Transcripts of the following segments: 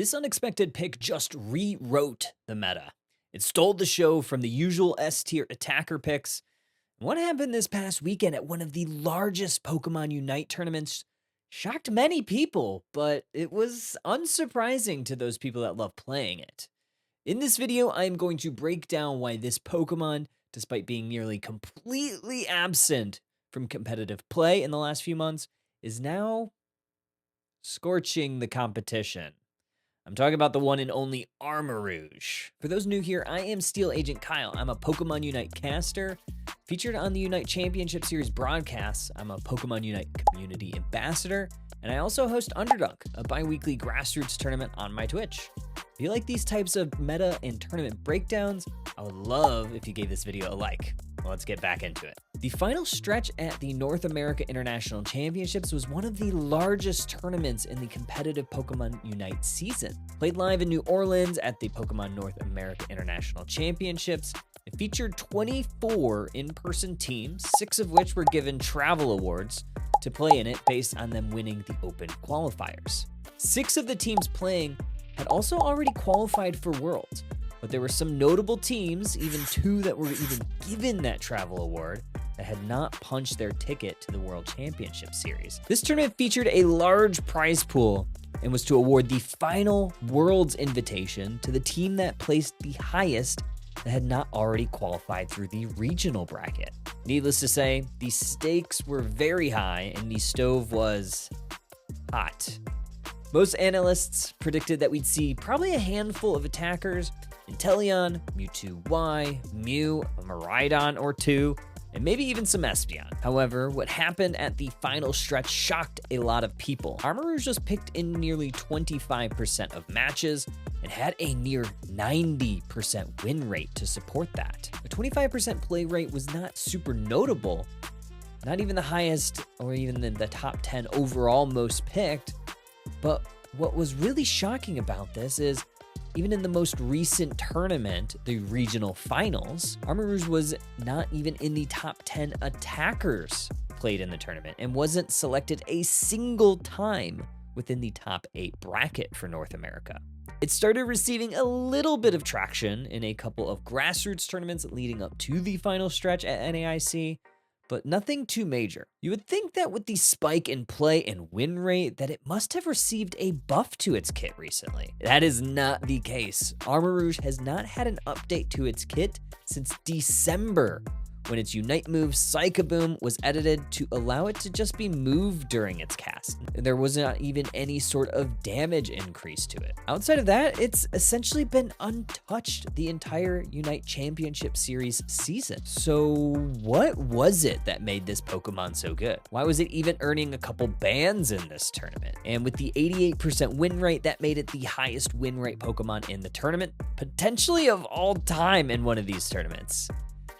This unexpected pick just rewrote the meta. It stole the show from the usual S-tier attacker picks. What happened this past weekend at one of the largest Pokemon Unite tournaments shocked many people, but it was unsurprising to those people that love playing it. In this video, I am going to break down why this Pokemon, despite being nearly completely absent from competitive play in the last few months, is now scorching the competition. I'm talking about the one and only Armarouge. For those new here, I am Steel Agent Kyle. I'm a Pokemon Unite caster. Featured on the Unite Championship Series broadcasts, I'm a Pokemon Unite community ambassador, and I also host Underdog, a bi-weekly grassroots tournament on my Twitch. If you like these types of meta and tournament breakdowns, I would love if you gave this video a like. Well, let's get back into it. The final stretch at the North America International Championships was one of the largest tournaments in the competitive Pokemon Unite season. Played live in New Orleans at the Pokemon North America International Championships, it featured 24 in-person teams, 6 of which were given travel awards to play in it based on them winning the open qualifiers. 6 of the teams playing had also already qualified for Worlds, but there were some notable teams, even 2 that were even given that travel award, that had not punched their ticket to the World Championship Series. This tournament featured a large prize pool and was to award the final Worlds invitation to the team that placed the highest that had not already qualified through the regional bracket. Needless to say, the stakes were very high and the stove was hot. Most analysts predicted that we'd see probably a handful of attackers, Inteleon, Mewtwo Y, Mew, a Miraidon or 2, and maybe even some Espeon. However, what happened at the final stretch shocked a lot of people. Armarouge was picked in nearly 25% of matches and had a near 90% win rate to support that. A 25% play rate was not super notable, not even the highest or even the top 10 overall most picked, but what was really shocking about this is even in the most recent tournament, the regional finals, Armarouge was not even in the top 10 attackers played in the tournament and wasn't selected a single time within the top 8 bracket for North America. It started receiving a little bit of traction in a couple of grassroots tournaments leading up to the final stretch at NAIC, but nothing too major. You would think that with the spike in play and win rate that it must have received a buff to its kit recently. That is not the case. Armarouge has not had an update to its kit since December, when its Unite move Psychoboom was edited to allow it to just be moved during its cast. There was not even any sort of damage increase to it. Outside of that, it's essentially been untouched the entire Unite Championship Series season. So what was it that made this Pokemon so good? Why was it even earning a couple bans in this tournament? And with the 88% win rate, that made it the highest win rate Pokemon in the tournament, potentially of all time in one of these tournaments.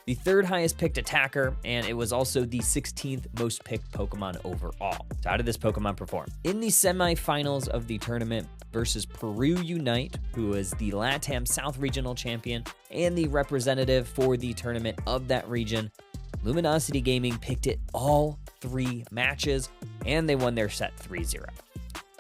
The 3rd highest picked attacker, and it was also the 16th most picked Pokemon overall. So how did this Pokemon perform? In the semifinals of the tournament versus Peru Unite, who was the LATAM South Regional Champion and the representative for the tournament of that region, Luminosity Gaming picked it all 3 matches, and they won their set 3-0.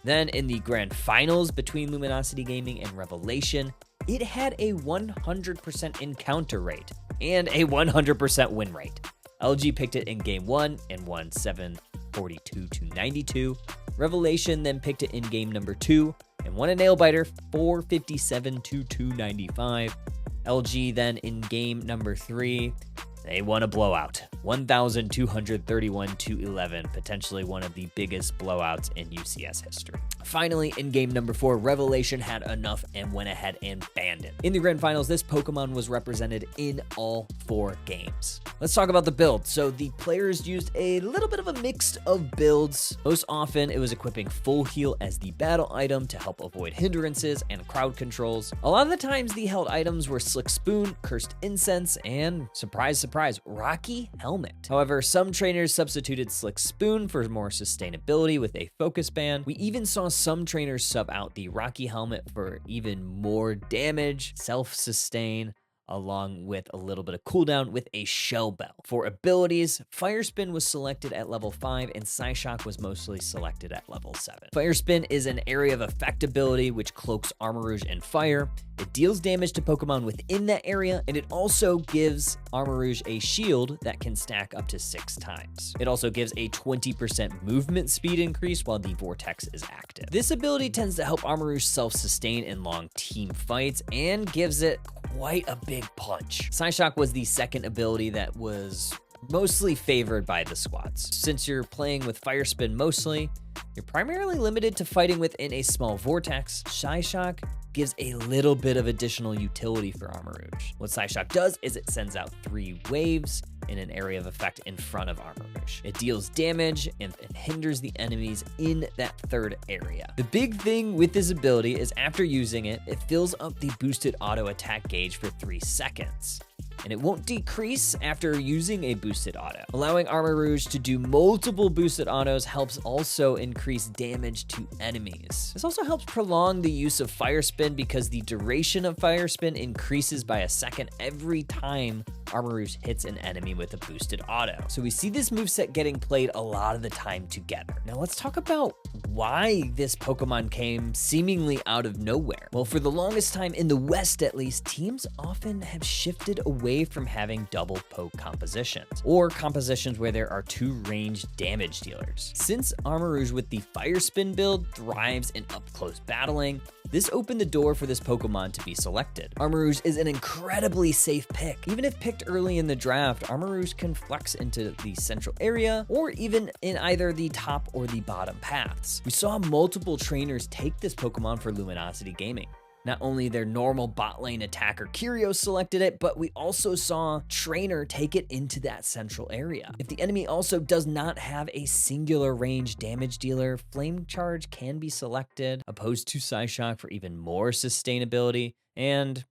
Then in the grand finals between Luminosity Gaming and Revelation, it had a 100% encounter rate and a 100% win rate. LG picked it in game 1 and won 742 to 92. Revelation then picked it in game number 2 and won a nail biter 457 to 295. LG then in game number 3, they won a blowout, 1,231 to 11, potentially one of the biggest blowouts in UCS history. Finally, in game number 4, Revelation had enough and went ahead and banned it. In the grand finals, this Pokemon was represented in all 4 games. Let's talk about the build. So the players used a little bit of a mix of builds. Most often, it was equipping Full Heal as the battle item to help avoid hindrances and crowd controls. A lot of the times, the held items were Slick Spoon, Cursed Incense, and surprise, surprise, Rocky Helmet. However, some trainers substituted Slick Spoon for more sustainability with a focus band. We even saw some trainers sub out the Rocky Helmet for even more damage, self-sustain, along with a little bit of cooldown with a Shell Bell. For abilities, Fire Spin was selected at level 5 and Psyshock was mostly selected at level 7. Fire Spin is an area of effect ability which cloaks Armarouge and fire. It deals damage to Pokemon within that area, and it also gives Armarouge a shield that can stack up to 6 times. It also gives a 20% movement speed increase while the Vortex is active. This ability tends to help Armarouge self-sustain in long team fights and gives it quite a big punch. Psyshock was the second ability that was mostly favored by the squads. Since you're playing with Fire Spin mostly, you're primarily limited to fighting within a small vortex. Psyshock gives a little bit of additional utility for Armarouge. What Psyshock does is it sends out 3 waves in an area of effect in front of Armarouge. It deals damage and hinders the enemies in that 3rd area. The big thing with this ability is after using it, it fills up the boosted auto attack gauge for 3 seconds. And it won't decrease after using a boosted auto. Allowing Armarouge to do multiple boosted autos helps also increase damage to enemies. This also helps prolong the use of Fire Spin because the duration of Fire Spin increases by a second every time Armarouge hits an enemy with a boosted auto. So we see this moveset getting played a lot of the time together. Now let's talk about why this Pokemon came seemingly out of nowhere. Well, for the longest time in the West at least, teams often have shifted away from having double poke compositions, or compositions where there are 2 ranged damage dealers. Since Armarouge with the Fire Spin build thrives in up-close battling, this opened the door for this Pokemon to be selected. Armarouge is an incredibly safe pick. Even if picked early in the draft, Armarouge can flex into the central area or even in either the top or the bottom paths. We saw multiple trainers take this Pokemon for Luminosity Gaming. Not only their normal bot lane attacker Kyrios selected it, but we also saw Trainer take it into that central area. If the enemy also does not have a singular range damage dealer, Flame Charge can be selected, opposed to Psyshock for even more sustainability, and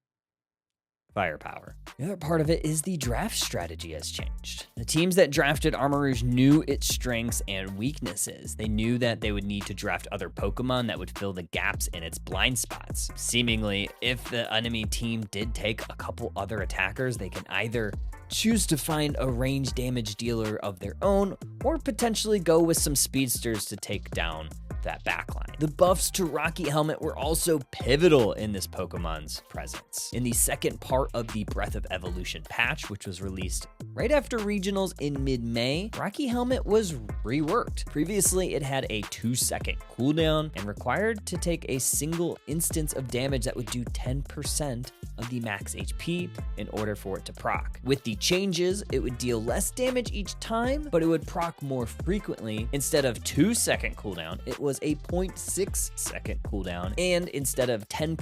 firepower. The other part of it is the draft strategy has changed. The teams that drafted Armarouge knew its strengths and weaknesses. They knew that they would need to draft other Pokemon that would fill the gaps in its blind spots. Seemingly, if the enemy team did take a couple other attackers, they can either choose to find a range damage dealer of their own, or potentially go with some speedsters to take down that backline. The buffs to Rocky Helmet were also pivotal in this Pokemon's presence. In the second part of the Breath of Evolution patch, which was released right after regionals in mid-May, Rocky Helmet was reworked. Previously, it had a 2-second cooldown and required to take a single instance of damage that would do 10% of the max HP in order for it to proc. With the changes, it would deal less damage each time, but it would proc more frequently. Instead of 2-second cooldown, it was a 0.6-second cooldown, and instead of 10%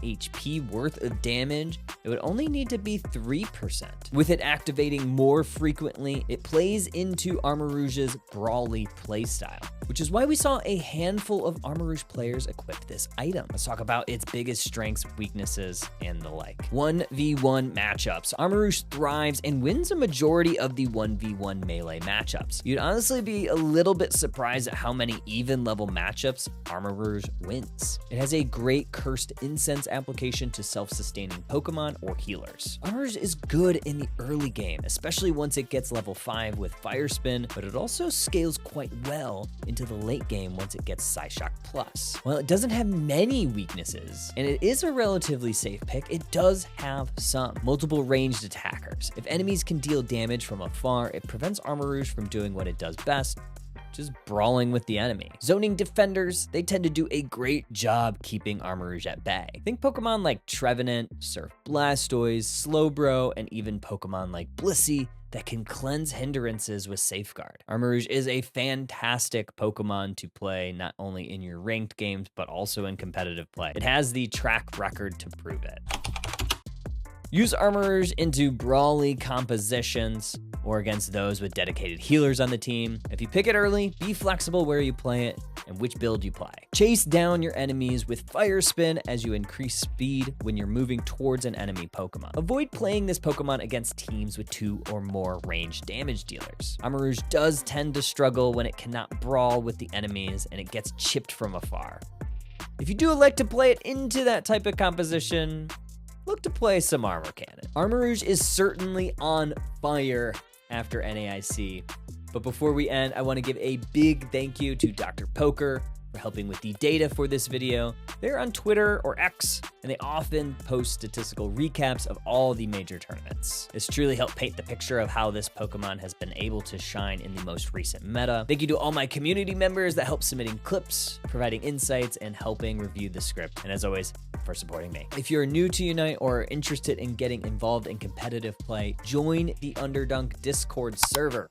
HP worth of damage, it would only need to be 3%. With it activating more frequently, it plays into Armarouge's brawly playstyle, which is why we saw a handful of Armarouge players equip this item. Let's talk about its biggest strengths, weaknesses, and the like. 1v1 matchups. Armarouge thrives and wins a majority of the 1v1 melee matchups. You'd honestly be a little bit surprised at how many even level matchups Armarouge wins. It has a great Cursed Incense application to self-sustaining Pokemon or healers. Armarouge is good in the early game, especially once it gets level 5 with Fire Spin, but it also scales quite well into the late game once it gets Psyshock Plus. While it doesn't have many weaknesses, and it is a relatively safe pick, it does have some. Multiple ranged attackers. If enemies can deal damage from afar, it prevents Armarouge from doing what it does best, just brawling with the enemy. Zoning defenders, they tend to do a great job keeping Armarouge at bay. Think Pokemon like Trevenant, Surf Blastoise, Slowbro, and even Pokemon like Blissey that can cleanse hindrances with Safeguard. Armarouge is a fantastic Pokemon to play not only in your ranked games, but also in competitive play. It has the track record to prove it. Use Armarouge into brawly compositions or against those with dedicated healers on the team. If you pick it early, be flexible where you play it and which build you play. Chase down your enemies with Fire Spin as you increase speed when you're moving towards an enemy Pokemon. Avoid playing this Pokemon against teams with 2 or more ranged damage dealers. Armarouge does tend to struggle when it cannot brawl with the enemies and it gets chipped from afar. If you do elect to play it into that type of composition, look to play some Armor Cannon. Armarouge is certainly on fire after NAIC. But before we end, I want to give a big thank you to Dr. Poker for helping with the data for this video. They're on Twitter or X, and they often post statistical recaps of all the major tournaments. This truly helped paint the picture of how this Pokemon has been able to shine in the most recent meta. Thank you to all my community members that help submitting clips, providing insights, and helping review the script. And as always, for supporting me. If you're new to Unite or are interested in getting involved in competitive play, join the Underdunk Discord server.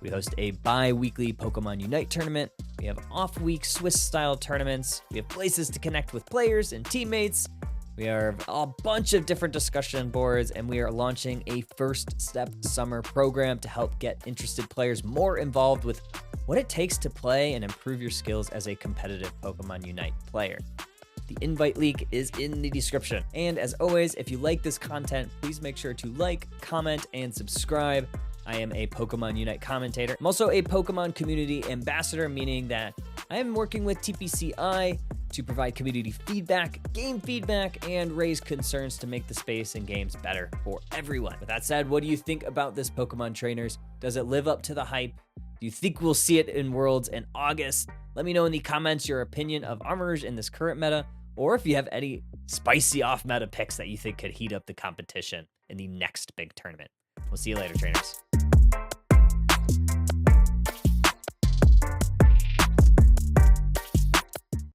We host a bi-weekly Pokemon Unite tournament. We have off-week Swiss-style tournaments. We have places to connect with players and teammates. We have a bunch of different discussion boards, and we are launching a First Step Summer program to help get interested players more involved with what it takes to play and improve your skills as a competitive Pokemon Unite player. The invite link is in the description. And as always, if you like this content, please make sure to like, comment, and subscribe. I am a Pokemon Unite commentator. I'm also a Pokemon community ambassador, meaning that I am working with TPCI to provide community feedback, game feedback, and raise concerns to make the space and games better for everyone. With that said, what do you think about this Pokemon Trainers? Does it live up to the hype? Do you think we'll see it in Worlds in August? Let me know in the comments your opinion of Armarouge in this current meta, or if you have any spicy off-meta picks that you think could heat up the competition in the next big tournament. We'll see you later, trainers.